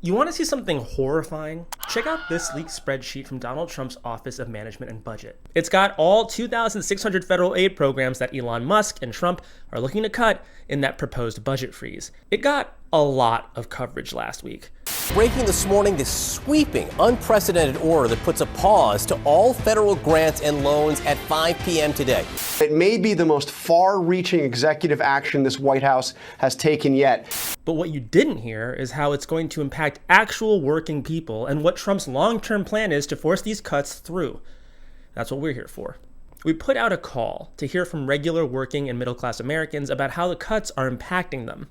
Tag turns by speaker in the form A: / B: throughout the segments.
A: You want to see something horrifying? Check out this leaked spreadsheet from Donald Trump's Office of Management and Budget. It's got all 2,600 federal aid programs that Elon Musk and Trump are looking to cut in that proposed budget freeze. It got a lot of coverage last week.
B: Breaking this morning, this sweeping, unprecedented order that puts a pause to all federal grants and loans at 5 p.m. today.
C: It may be the most far-reaching executive action this White House has taken yet.
A: But what you didn't hear is how it's going to impact actual working people and what Trump's long-term plan is to force these cuts through. That's what we're here for. We put out a call to hear from regular working and middle-class Americans about how the cuts are impacting them.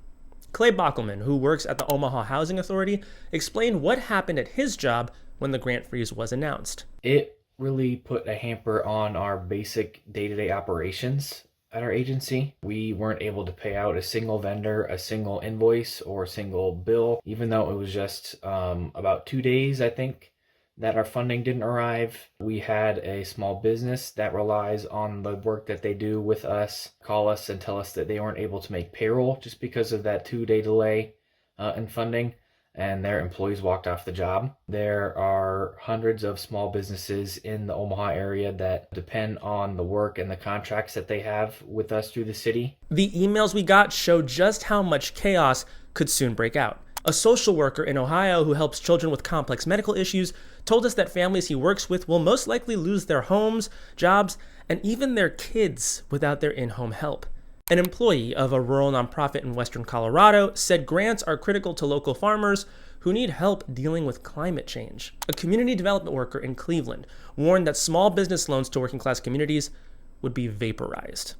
A: Clay Bockelman, who works at the Omaha Housing Authority, explained what happened at his job when the grant freeze was announced.
D: It really put a hamper on our basic day-to-day operations at our agency. We weren't able to pay out a single vendor, a single invoice, or a single bill, even though it was just about 2 days, I think, that our funding didn't arrive. We had a small business that relies on the work that they do with us call us and tell us that they weren't able to make payroll just because of that 2-day delay in funding, and their employees walked off the job. There are hundreds of small businesses in the Omaha area that depend on the work and the contracts that they have with us through the city.
A: The emails we got showed just how much chaos could soon break out. A social worker in Ohio who helps children with complex medical issues told us that families he works with will most likely lose their homes, jobs, and even their kids without their in-home help. An employee of a rural nonprofit in western Colorado said grants are critical to local farmers who need help dealing with climate change. A community development worker in Cleveland warned that small business loans to working-class communities would be vaporized.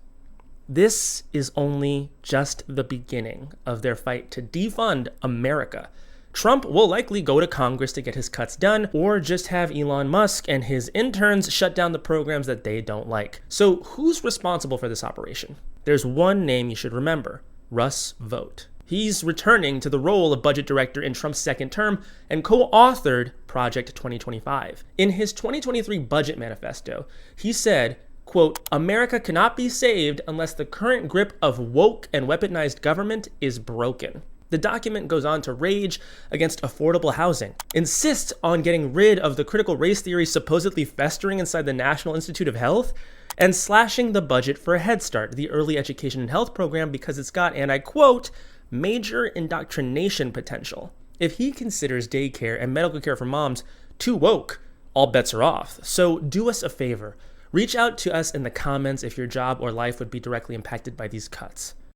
A: This is only just the beginning of their fight to defund America. Trump will likely go to Congress to get his cuts done, or just have Elon Musk and his interns shut down the programs that they don't like. So who's responsible for this operation? There's one name you should remember: Russ Vought. He's returning to the role of budget director in Trump's second term and co-authored Project 2025. In his 2023 budget manifesto, he said, quote, "America cannot be saved unless the current grip of woke and weaponized government is broken." The document goes on to rage against affordable housing, insists on getting rid of the critical race theory supposedly festering inside the National Institute of Health, and slashing the budget for Head Start, the early education and health program, because it's got, and I quote, "major indoctrination potential." If he considers daycare and medical care for moms too woke, all bets are off. So do us a favor. Reach out to us in the comments if your job or life would be directly impacted by these cuts.